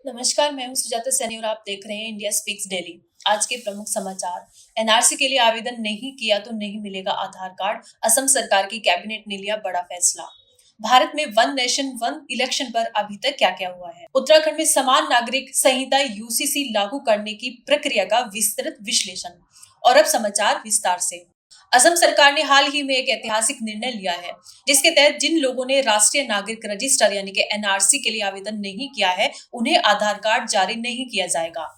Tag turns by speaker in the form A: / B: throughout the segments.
A: नमस्कार, मैं हूं सुजाता सैनी और आप देख रहे हैं इंडिया स्पीक्स डेली। आज के प्रमुख समाचार। एनआरसी के लिए आवेदन नहीं किया तो नहीं मिलेगा आधार कार्ड। असम सरकार की कैबिनेट ने लिया बड़ा फैसला। भारत में वन नेशन वन इलेक्शन पर अभी तक क्या क्या हुआ है। उत्तराखंड में समान नागरिक संहिता यूसीसी लागू करने की प्रक्रिया का विस्तृत विश्लेषण। और अब समाचार विस्तार से। असम सरकार ने हाल ही में एक ऐतिहासिक निर्णय लिया है, जिसके तहत जिन लोगों ने राष्ट्रीय नागरिक रजिस्टर यानी कि एनआरसी के लिए आवेदन नहीं किया है, उन्हें आधार कार्ड जारी नहीं किया जाएगा।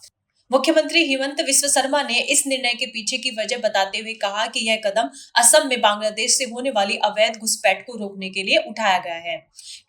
A: मुख्यमंत्री हिमंत विश्व शर्मा ने इस निर्णय के पीछे की वजह बताते हुए कहा कि यह कदम असम में बांग्लादेश से होने वाली अवैध घुसपैठ को रोकने के लिए उठाया गया है।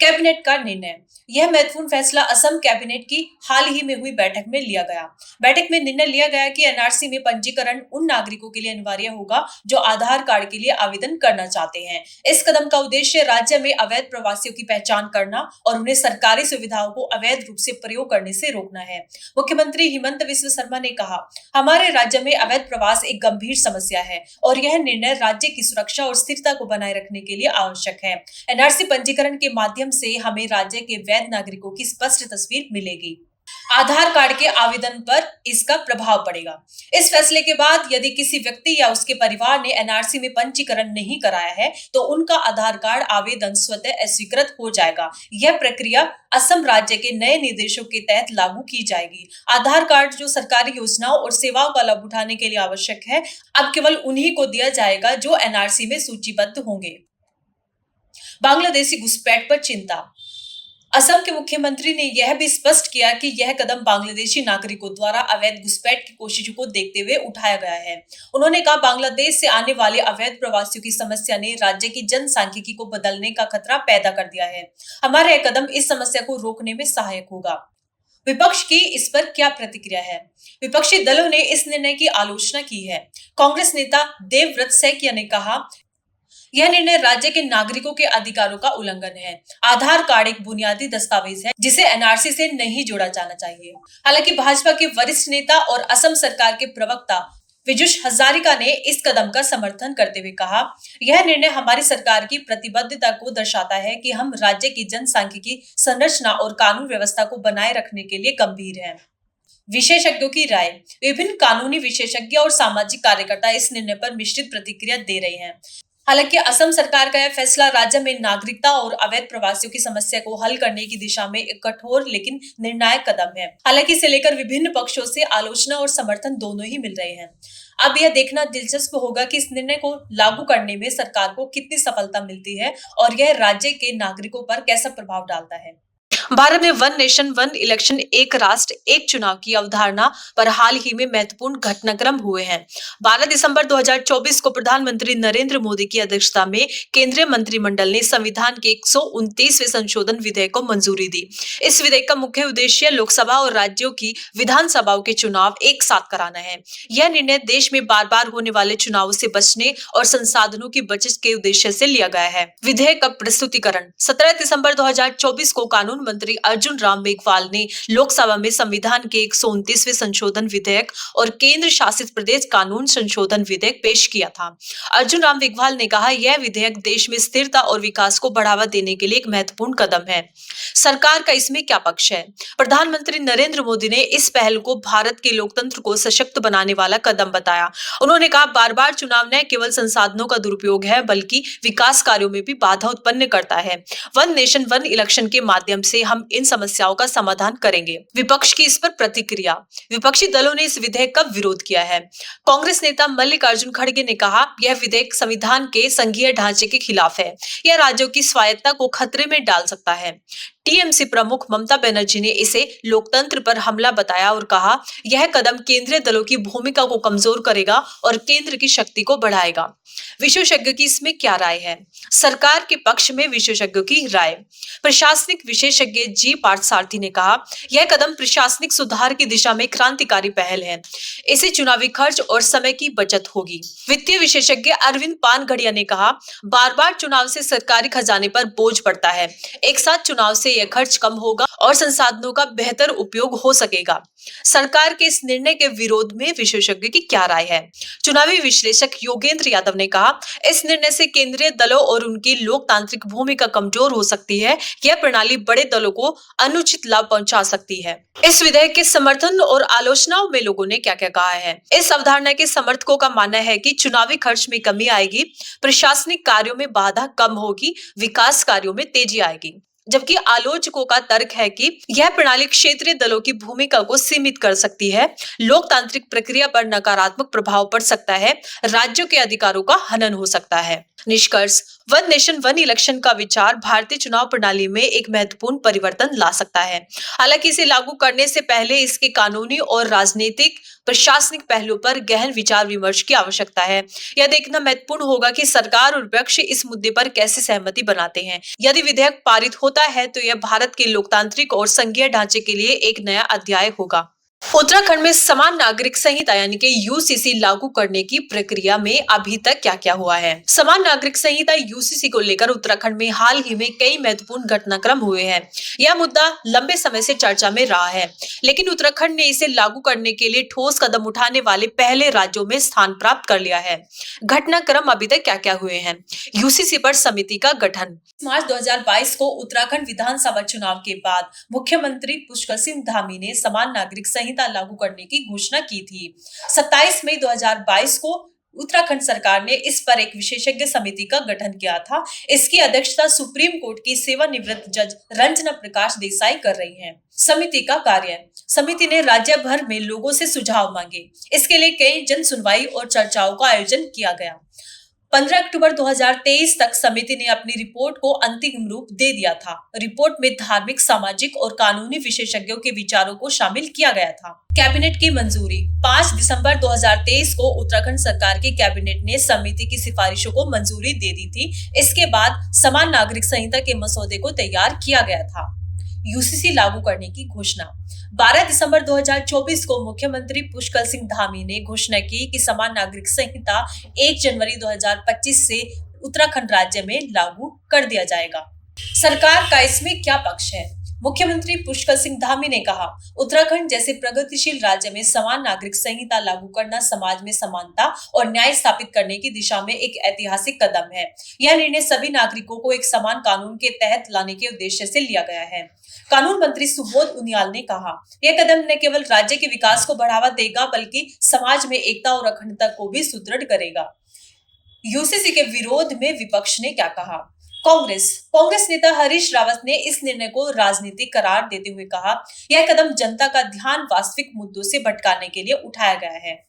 A: कैबिनेट का निर्णय। यह महत्वपूर्ण फैसला असम कैबिनेट की हाल ही में हुई बैठक में लिया गया। बैठक में निर्णय लिया गया कि एनआरसी में पंजीकरण उन नागरिकों के लिए अनिवार्य होगा जो आधार कार्ड के लिए आवेदन करना चाहते हैं। इस कदम का उद्देश्य राज्य में अवैध प्रवासियों की पहचान करना और उन्हें सरकारी सुविधाओं को अवैध रूप से प्रयोग करने से रोकना है। मुख्यमंत्री हिमंत विश्व शर्मा ने कहा, हमारे राज्य में अवैध प्रवास एक गंभीर समस्या है और यह निर्णय राज्य की सुरक्षा और स्थिरता को बनाए रखने के लिए आवश्यक है। एनआरसी पंजीकरण के माध्यम से हमें राज्य के वैध नागरिकों की स्पष्ट तस्वीर मिलेगी। आधार कार्ड के आवेदन पर इसका प्रभाव पड़ेगा। इस फैसले के बाद यदि किसी व्यक्ति या उसके परिवार ने एनआरसी में पंजीकरण नहीं कराया है, तो उनका आधार कार्ड आवेदन स्वतः अस्वीकृत हो जाएगा। यह प्रक्रिया असम राज्य के नए निर्देशों के तहत लागू की जाएगी। आधार कार्ड जो सरकारी योजनाओं और सेवाओं का लाभ उठाने के लिए आवश्यक है, अब केवल उन्हीं को दिया जाएगा जो एनआरसी में सूचीबद्ध होंगे। बांग्लादेशी घुसपैठ पर चिंता। असम के मुख्यमंत्री ने यह भी स्पष्ट किया कि यह कदम बांग्लादेशी नागरिकों द्वारा अवैध घुसपैठ की कोशिशों को देखते हुए उठाया गया है। उन्होंने कहा, बांग्लादेश से आने वाले अवैध प्रवासियों की समस्या ने राज्य की जनसांख्यिकी को बदलने का खतरा पैदा कर दिया है। हमारा यह कदम इस समस्या को रोकने में सहायक होगा। विपक्ष की इस पर क्या प्रतिक्रिया है? विपक्षी दलों ने इस निर्णय की आलोचना की है। कांग्रेस नेता देवव्रत सैकिया ने कहा, यह निर्णय राज्य के नागरिकों के अधिकारों का उल्लंघन है। आधार कार्ड एक बुनियादी दस्तावेज है जिसे एनआरसी से नहीं जोड़ा जाना चाहिए। हालांकि भाजपा के वरिष्ठ नेता और असम सरकार के प्रवक्ता विजुष हजारिका ने इस कदम का समर्थन करते हुए कहा, यह निर्णय हमारी सरकार की प्रतिबद्धता को दर्शाता है कि हम राज्य की जनसांख्यिकी संरचना और कानून व्यवस्था को बनाए रखने के लिए गंभीर हैं। विशेषज्ञों की राय। विभिन्न कानूनी विशेषज्ञ और सामाजिक कार्यकर्ता इस निर्णय पर मिश्रित प्रतिक्रिया दे रहे हैं। हालांकि असम सरकार का यह फैसला राज्य में नागरिकता और अवैध प्रवासियों की समस्या को हल करने की दिशा में एक कठोर लेकिन निर्णायक कदम है। हालांकि इसे लेकर विभिन्न पक्षों से आलोचना और समर्थन दोनों ही मिल रहे हैं। अब यह देखना दिलचस्प होगा कि इस निर्णय को लागू करने में सरकार को कितनी सफलता मिलती है और यह राज्य के नागरिकों पर कैसा प्रभाव डालता है। भारत में वन नेशन वन इलेक्शन एक राष्ट्र एक चुनाव की अवधारणा पर हाल ही में महत्वपूर्ण घटनाक्रम हुए हैं। 12 दिसंबर 2024 को प्रधानमंत्री नरेंद्र मोदी की अध्यक्षता में केंद्रीय मंत्रिमंडल ने संविधान के 129वें संशोधन विधेयक को मंजूरी दी। इस विधेयक का मुख्य उद्देश्य लोकसभा और राज्यों की विधानसभाओं के चुनाव एक साथ कराना है। यह निर्णय देश में बार बार होने वाले चुनावों से बचने और संसाधनों की बचत के उद्देश्य से लिया गया है। विधेयक का प्रस्तुतिकरण 17 दिसंबर 2024 को कानून मंत्री अर्जुन राम मेघवाल ने लोकसभा में संविधान के 129वें संशोधन विधेयक और केंद्र शासित प्रदेश कानून संशोधन विधेयक पेश किया था। अर्जुन राम मेघवाल ने कहा, यह विधेयक देश में स्थिरता और विकास को बढ़ावा देने के लिए एक महत्वपूर्ण कदम है। सरकार का इसमें क्या पक्ष है? प्रधानमंत्री नरेंद्र मोदी ने इस पहल को भारत के लोकतंत्र को सशक्त बनाने वाला कदम बताया। उन्होंने कहा, बार बार चुनाव न केवल संसाधनों का दुरुपयोग है बल्कि विकास कार्यों में भी बाधा उत्पन्न करता है। वन नेशन वन इलेक्शन के माध्यम से हम इन समस्याओं का समाधान करेंगे। विपक्ष की इस पर प्रतिक्रिया। विपक्षी दलों ने इस विधेयक का विरोध किया है। कांग्रेस नेता मल्लिकार्जुन खड़गे ने कहा, यह विधेयक संविधान के संघीय ढांचे के खिलाफ है। यह राज्यों की स्वायत्तता को खतरे में डाल सकता है। टीएमसी प्रमुख ममता बनर्जी ने इसे लोकतंत्र पर हमला बताया और कहा, यह कदम केंद्रीय दलों की भूमिका को कमजोर करेगा और केंद्र की शक्ति को बढ़ाएगा। विशेषज्ञों की इसमें क्या राय है? सरकार के पक्ष में विशेषज्ञों की राय। प्रशासनिक विशेषज्ञ जी पार्थसारथी ने कहा, यह कदम प्रशासनिक सुधार की दिशा में क्रांतिकारी पहल है। इससे चुनावी खर्च और समय की बचत होगी। वित्तीय विशेषज्ञ अरविंद पानघड़िया ने कहा, बार बार चुनाव से सरकारी खजाने पर बोझ पड़ता है। एक साथ चुनाव से यह खर्च कम होगा और संसाधनों का बेहतर उपयोग हो सकेगा। सरकार के इस निर्णय के विरोध में विशेषज्ञ की क्या राय है? चुनावी विश्लेषक योगेंद्र यादव ने कहा, इस निर्णय से केंद्रीय दलों और उनकी लोकतांत्रिक भूमिका कमजोर हो सकती है। यह प्रणाली बड़े दलों को अनुचित लाभ पहुंचा सकती है। इस विधेयक के समर्थन और आलोचनाओं में लोगों ने क्या-क्या कहा है? इस अवधारणा के समर्थकों का मानना है कि चुनावी खर्च में कमी आएगी, प्रशासनिक कार्यों में बाधा कम होगी, विकास कार्यों में तेजी आएगी। जबकि आलोचकों का तर्क है कि यह प्रणाली क्षेत्रीय दलों की भूमिका को सीमित कर सकती है, लोकतांत्रिक प्रक्रिया पर नकारात्मक प्रभाव पड़ सकता है, राज्यों के अधिकारों का हनन हो सकता है। निष्कर्ष, वन नेशन वन इलेक्शन का विचार भारतीय चुनाव प्रणाली में एक महत्वपूर्ण परिवर्तन ला सकता है। हालांकि इसे लागू करने से पहले इसके कानूनी और राजनीतिक प्रशासनिक पहलू पर गहन विचार विमर्श की आवश्यकता है। यह देखना महत्वपूर्ण होगा कि सरकार और विपक्ष इस मुद्दे पर कैसे सहमति बनाते हैं। यदि विधेयक पारित होता है तो यह भारत के लोकतांत्रिक और संघीय ढांचे के लिए एक नया अध्याय होगा। उत्तराखंड में समान नागरिक संहिता यानी कि यूसीसी लागू करने की प्रक्रिया में अभी तक क्या-क्या हुआ है? समान नागरिक संहिता यूसीसी को लेकर उत्तराखंड में हाल ही में कई महत्वपूर्ण घटनाक्रम हुए हैं। यह मुद्दा लंबे समय से चर्चा में रहा है, लेकिन उत्तराखंड ने इसे लागू करने के लिए ठोस कदम उठाने वाले पहले राज्यों में स्थान प्राप्त कर लिया है। घटनाक्रम अभी तक क्या-क्या हुए हैं? यूसीसी पर समिति का गठन। मार्च 2022 को उत्तराखंड विधानसभा चुनाव के बाद मुख्यमंत्री पुष्कर सिंह धामी ने समान नागरिक संहिता लागू करने की घोषणा की थी। 27 मई 2022 को उत्तराखंड सरकार ने इस पर एक विशेषज्ञ समिति का गठन किया था। इसकी अध्यक्षता सुप्रीम कोर्ट की सेवानिवृत्त जज रंजना प्रकाश देसाई कर रही हैं। समिति का कार्य, समिति ने राज्य भर में लोगों से सुझाव मांगे। इसके लिए कई जन सुनवाई और चर्चाओं का आयोजन किया गया। 15 अक्टूबर 2023 तक समिति ने अपनी रिपोर्ट को अंतिम रूप दे दिया था। रिपोर्ट में धार्मिक, सामाजिक और कानूनी विशेषज्ञों के विचारों को शामिल किया गया था। कैबिनेट की मंजूरी। 5 दिसंबर 2023 को उत्तराखंड सरकार की कैबिनेट ने समिति की सिफारिशों को मंजूरी दे दी थी। इसके बाद समान नागरिक संहिता के मसौदे को तैयार किया गया था। यूसीसी लागू करने की घोषणा। 12 दिसंबर 2024 को मुख्यमंत्री पुष्कर सिंह धामी ने घोषणा की कि समान नागरिक संहिता 1 जनवरी 2025 से उत्तराखंड राज्य में लागू कर दिया जाएगा। सरकार का इसमें क्या पक्ष है? मुख्यमंत्री पुष्कर सिंह धामी ने कहा, उत्तराखंड जैसे प्रगतिशील राज्य में समान नागरिक संहिता लागू करना समाज में समानता और न्याय स्थापित करने की दिशा में एक ऐतिहासिक कदम है। यह निर्णय सभी नागरिकों को एक समान कानून के तहत लाने के उद्देश्य से लिया गया है। कानून मंत्री सुबोध उनियाल ने कहा, यह कदम न केवल राज्य के विकास को बढ़ावा देगा बल्कि समाज में एकता और अखंडता को भी सुदृढ़ करेगा। यूसीसी के विरोध में विपक्ष ने क्या कहा? कांग्रेस नेता हरीश रावत ने इस निर्णय को राजनीतिक करार देते हुए कहा, यह कदम जनता का ध्यान वास्तविक मुद्दों से भटकाने के लिए उठाया गया है।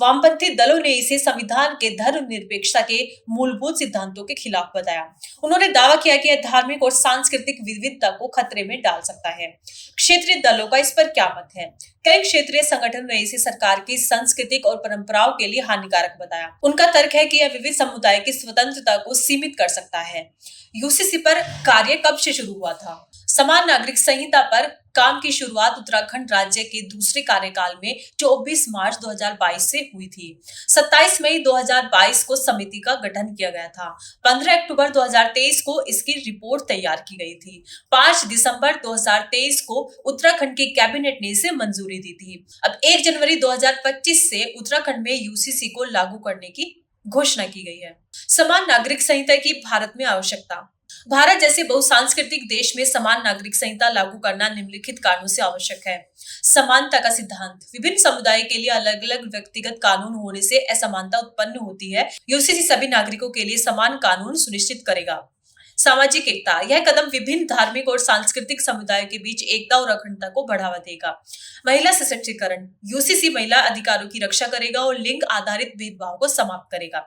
A: वामपंथी दलों ने इसे संविधान के धर्मनिरपेक्षता के मूलभूत सिद्धांतों के खिलाफ बताया। उन्होंने दावा किया कि यह धार्मिक और सांस्कृतिक विविधता को खतरे में डाल सकता है। क्षेत्रीय दलों का इस पर क्या मत है? कई क्षेत्रीय संगठन ने इसे सरकार की सांस्कृतिक और परंपराओं के लिए हानिकारक बताया। उनका तर्क है कि यह विविध समुदाय की स्वतंत्रता को सीमित कर सकता है। यूसीसी पर कार्य कब से शुरू हुआ था? समान नागरिक संहिता पर काम की शुरुआत उत्तराखंड राज्य के दूसरे कार्यकाल में 24 मार्च 2022 से हुई थी। 27 मई 2022 को समिति का गठन किया गया था। 15 अक्टूबर 2023 को इसकी रिपोर्ट तैयार की गई थी। 5 दिसंबर 2023 को उत्तराखंड की कैबिनेट ने इसे मंजूरी दी थी। अब 1 जनवरी 2025 से उत्तराखंड में यूसीसी को लागू करने की घोषणा की गई है। समान नागरिक संहिता की भारत में आवश्यकता। भारत जैसे बहुसांस्कृतिक देश में समान नागरिक संहिता लागू करना निम्नलिखित कारणों से आवश्यक है। समानता का सिद्धांत। विभिन्न समुदाय के लिए अलग अलग व्यक्तिगत कानून होने से असमानता उत्पन्न होती है। यूसीसी सभी नागरिकों के लिए समान कानून सुनिश्चित करेगा। सामाजिक एकता। यह कदम विभिन्न धार्मिक और सांस्कृतिक समुदायों के बीच एकता और अखंडता को बढ़ावा देगा। महिला सशक्तिकरण। यूसीसी महिला अधिकारों की रक्षा करेगा और लिंग आधारित भेदभाव को समाप्त करेगा।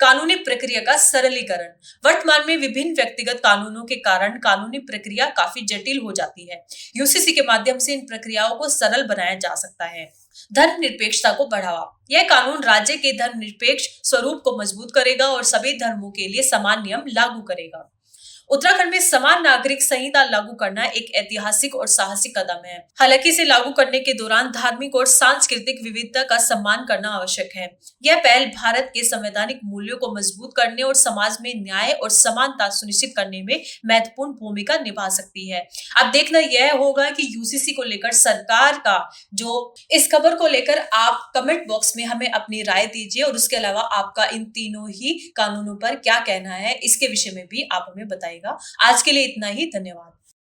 A: कानूनी प्रक्रिया का सरलीकरण। वर्तमान में विभिन्न व्यक्तिगत कानूनों के कारण कानूनी प्रक्रिया काफी जटिल हो जाती है। यूसीसी के माध्यम से इन प्रक्रियाओं को सरल बनाया जा सकता है। धर्मनिरपेक्षता को बढ़ावा। यह कानून राज्य के धर्मनिरपेक्ष स्वरूप को मजबूत करेगा और सभी धर्मों के लिए समान नियम लागू करेगा। उत्तराखंड में समान नागरिक संहिता लागू करना एक ऐतिहासिक और साहसिक कदम है। हालांकि इसे लागू करने के दौरान धार्मिक और सांस्कृतिक विविधता का सम्मान करना आवश्यक है। यह पहल भारत के संवैधानिक मूल्यों को मजबूत करने और समाज में न्याय और समानता सुनिश्चित करने में महत्वपूर्ण भूमिका निभा सकती है। अब देखना यह होगा कि यूसीसी को लेकर सरकार का जो इस खबर को लेकर आप कमेंट बॉक्स में हमें अपनी राय दीजिए और उसके अलावा आपका इन तीनों ही कानूनों पर क्या कहना है इसके विषय में भी आप हमें बताइएगा। आज के लिए इतना ही, धन्यवाद।